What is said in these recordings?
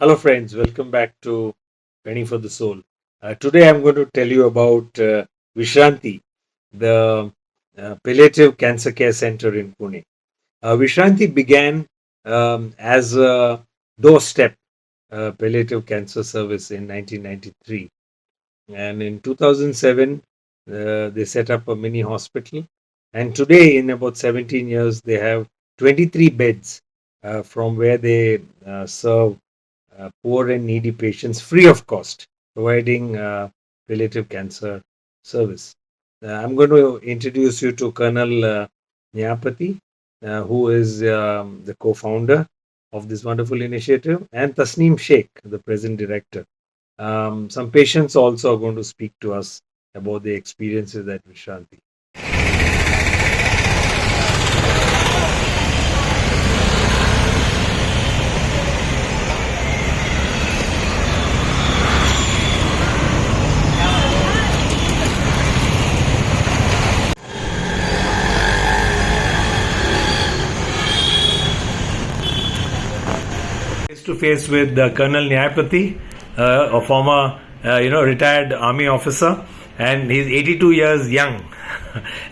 Hello, friends. Welcome back to Penny for the Soul. Today, I'm going to tell you about Vishranti, the palliative cancer care center in Pune. Vishranti began as a doorstep palliative cancer service in 1993, and in 2007, they set up a mini hospital. And today, in about 17 years, they have 23 beds from where they serve poor and needy patients free of cost, providing palliative cancer service. I'm going to introduce you to Colonel Nyapati, who is the co-founder of this wonderful initiative, and Tasneem Sheikh, the present director. Some patients also are going to speak to us about the experiences at Vishranti. Face to face with Colonel Nyapati, a former, retired army officer, and he's 82 years young,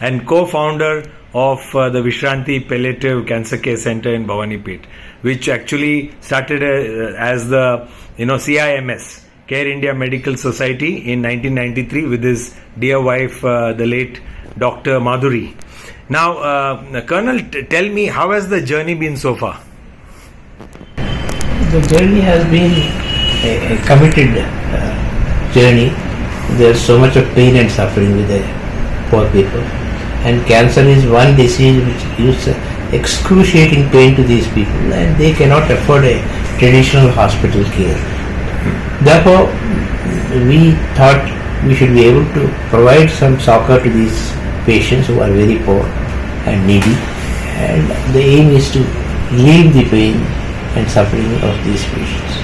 and co-founder of the Vishranti Palliative Cancer Care Center in Bhawanipet, which actually started as the CIMS, Care India Medical Society, in 1993 with his dear wife, the late Dr. Madhuri. Now, Colonel, tell me, how has the journey been so far? The journey has been a committed journey. There's so much of pain and suffering with the poor people, and cancer is one disease which gives excruciating pain to these people, and they cannot afford a traditional hospital care. Therefore, we thought we should be able to provide some succour to these patients who are very poor and needy, and the aim is to relieve the pain and suffering of these patients.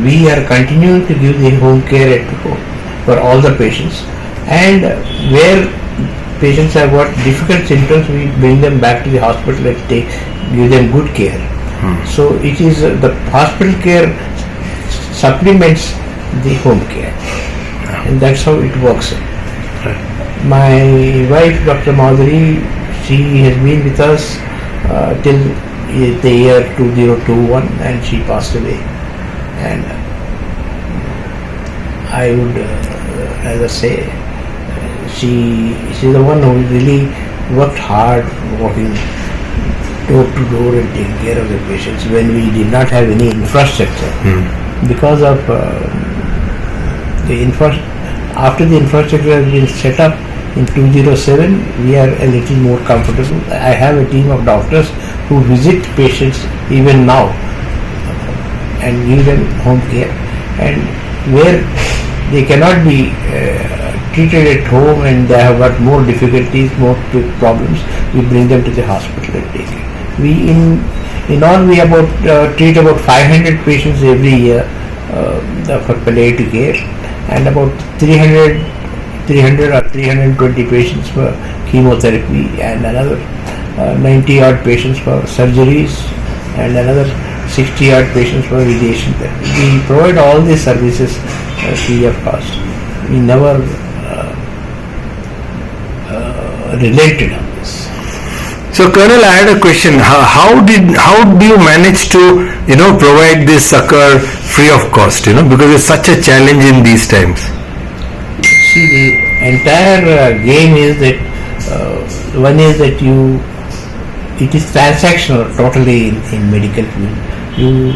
We are continuing to give the home care at home for all the patients, and where patients have got difficult symptoms, we bring them back to the hospital and give them good care. So it is the hospital care supplements the home care, and that's how it works. My wife, Dr. Madhuri, she has been with us till the year 2021, and she passed away. And I would rather say she's the one who really worked hard, walking door to door and taking care of the patients when we did not have any infrastructure. Because of after the infrastructure has been set up in 2007, we are a little more comfortable. I have a team of doctors who visit patients even now and give them home care, and where they cannot be treated at home and they have got more difficulties, more problems, we bring them to the hospital and take it. We in all we treat about 500 patients every year for palliative care, and about 300 or 320 patients for chemotherapy, and another 90 odd patients for surgeries, and another 60 odd patients for radiation therapy. We provide all these services free of cost. We never relented on this. So, Colonel, I had a question. How do you manage to provide this succor free of cost? Because it's such a challenge in these times. See, the entire game is that one is that it is transactional totally in medical field. You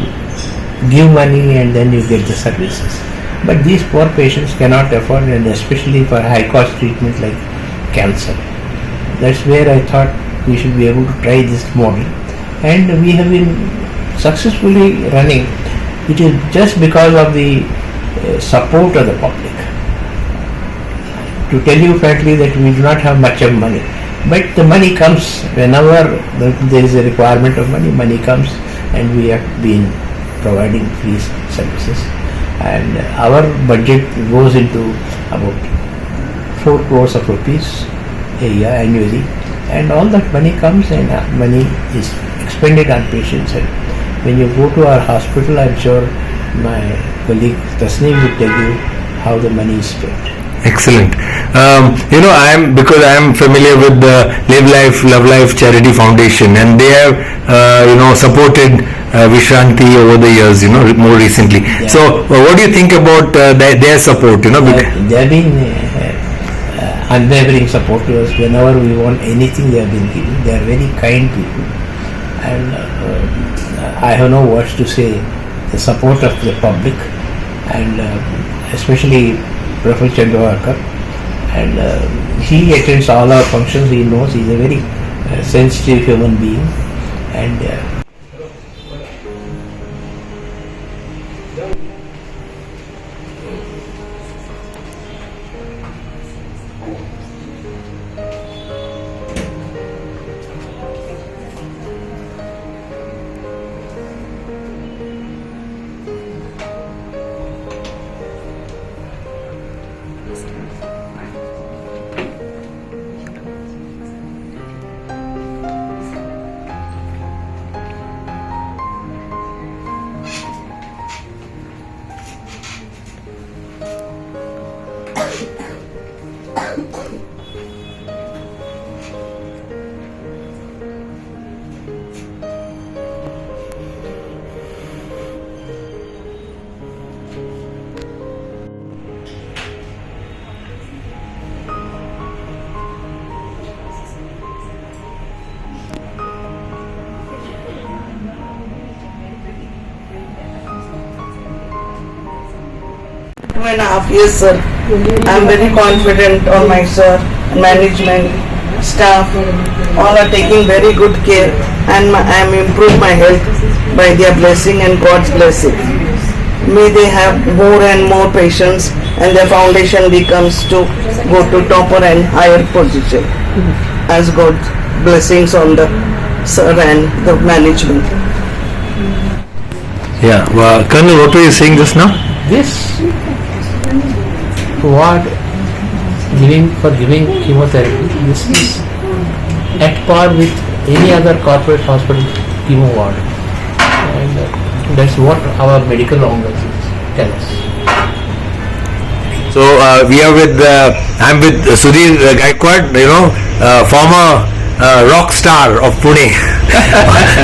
give money and then you get the services. But these poor patients cannot afford, and especially for high cost treatment like cancer. That's where I thought we should be able to try this model, and we have been successfully running. It is just because of the support of the public. To tell you frankly that we do not have much of money, but the money comes whenever there is a requirement of money. Money comes, and we have been providing free services, and our budget goes into about 4 crores of rupees a year annually, and all that money comes, and money is expended on patients, and When you go to our hospital, I'm sure my colleague Tasneem will tell you how the money is spent. Excellent. Because I am familiar with the Live Life, Love Life Charity Foundation, and they have, supported Vishranti over the years, more recently. Yeah. So, what do you think about their support? They have been unwavering support to us. Whenever we want anything, they have been giving. They are very kind people, and I have no words to say. The support of the public, and especially Professor Chandrawakar, and he attends all our functions. He knows he's a very sensitive human being, and And a half years, sir. I'm very confident on my sir, management, staff. All are taking very good care, and I'm improved my health by their blessing and God's blessing. May they have more and more patients, and their foundation becomes to go to topper and higher position. As God's blessings on the sir and the management. Yeah. Well, Colonel, what were you saying just now? this ward giving chemotherapy, this is at par with any other corporate hospital chemo ward, and that's what our medical organizations tell us. So we are with I'm with Sudhir Gaikwad, former rock star of Pune.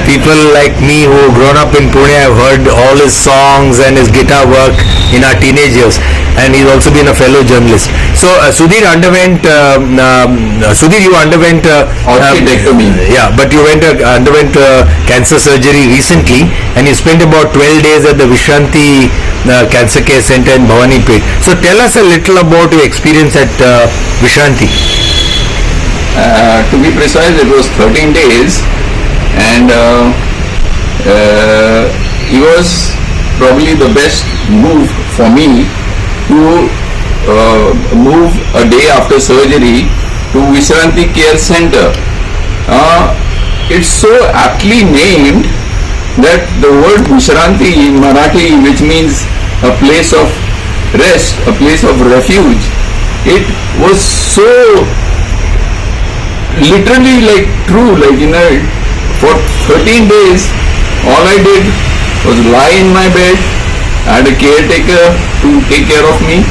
People like me who grown up in Pune have heard all his songs and his guitar work in our teenage years, and he's also been a fellow journalist. So Sudhir underwent you underwent orchidectomy. yeah, but you underwent cancer surgery recently, and you spent about 12 days at the Vishranti Cancer Care Center in Bhawanipet. So tell us a little about your experience at Vishranti. To be precise, it was 13 days, and it was probably the best move for me to move a day after surgery to Vishranti Care Center. It's so aptly named that the word Vishranti in Marathi, which means a place of rest, a place of refuge, it was so literally like true, for 13 days all I did was lie in my bed. I had a caretaker to take care of me.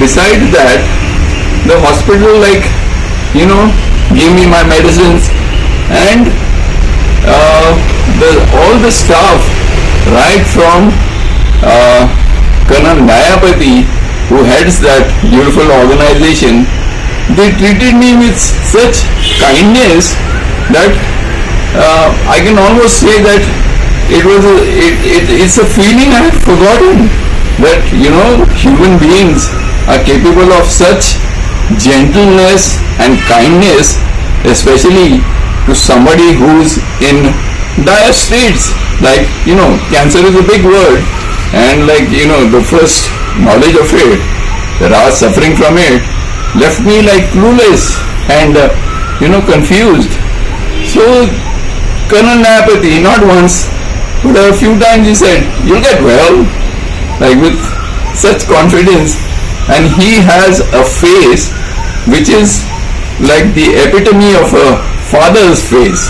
Besides that, the hospital gave me my medicines, and all the staff, right from Colonel Nayapati, who heads that beautiful organization, they treated me with such kindness that I can almost say that it's a feeling I have forgotten, that human beings are capable of such gentleness and kindness, especially to somebody who's in dire straits. Cancer is a big word, and the first knowledge of it, that I was suffering from it, left me clueless and confused. So Colonel Nayapati, not once but a few times, he said, "You'll get well," with such confidence. And he has a face which is like the epitome of a father's face.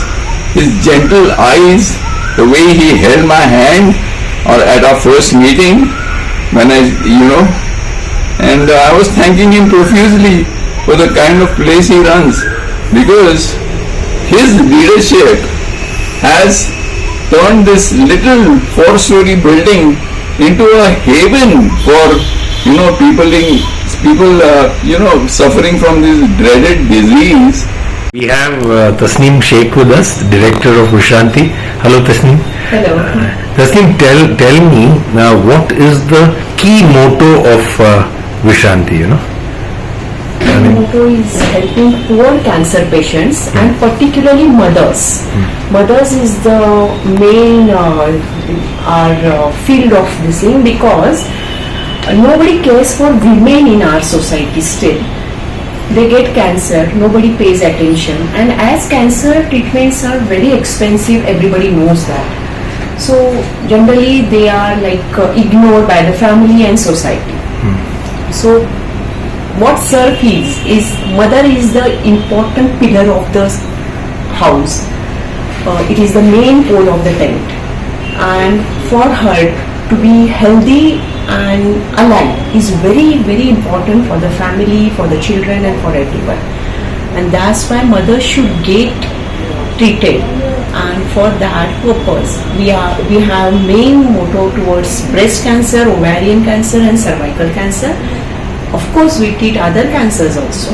His gentle eyes, the way he held my hand or at our first meeting when and I was thanking him profusely for the kind of place he runs, because his leadership has turned this little 4-story building into a haven for people suffering from this dreaded disease. We have Tasneem Sheikh with us, the director of Vishranti. Hello, Tasneem. Hello. Tasneem, tell me what is the key motto of Vishranti? The motto is helping poor cancer patients and particularly mothers. Mothers is the main our field of this thing, because nobody cares for women in our society still. They get cancer, nobody pays attention, and as cancer treatments are very expensive, everybody knows that. So generally they are ignored by the family and society. So what sir feels is mother is the important pillar of the house. It is the main pole of the tent, and for her to be healthy and alive is very, very important for the family, for the children, and for everyone. And that's why mother should get treated. And for that purpose, we have main motto towards breast cancer, ovarian cancer, and cervical cancer. Of course, we treat other cancers also,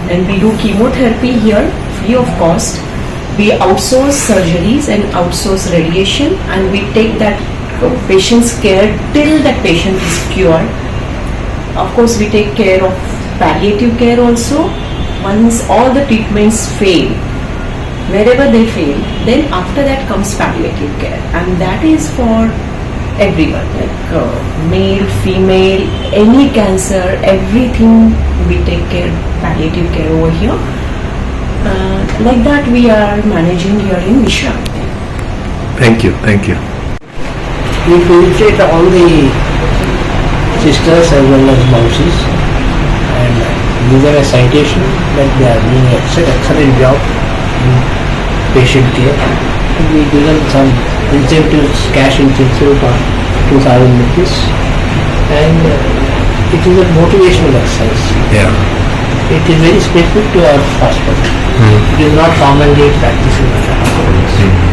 and we do chemotherapy here free of cost. We outsource surgeries and outsource radiation, and we take that patient's care till that patient is cured. Of course, we take care of palliative care also. Once all the treatments fail, wherever they fail, then after that comes palliative care, and that is for everyone, male, female, any cancer, everything we take care, palliative care over here. Like that we are managing here in Vishranti. Thank you. We felicitate all the sisters as well as spouses and give them a citation that they are doing an excellent job in patient care. And we give them some incentives, cash incentives of 2,000 rupees, and it is a motivational exercise. Yeah. It is very specific to our hospital. It is not commonly practiced in other hospitals.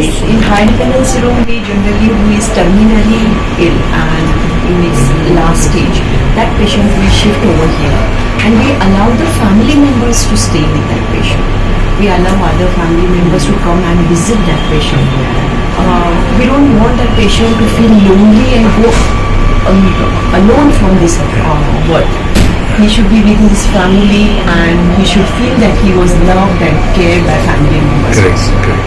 In high dependence syndrome, we generally who is terminally ill and in its last stage, that patient will shift over here, and we allow the family members to stay with that patient. We allow other family members to come and visit that patient. We don't want that patient to feel lonely and go alone from this world. He should be with his family, and he should feel that he was loved and cared by family members. Correct.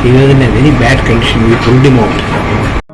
He was in a very bad condition. We pulled him out.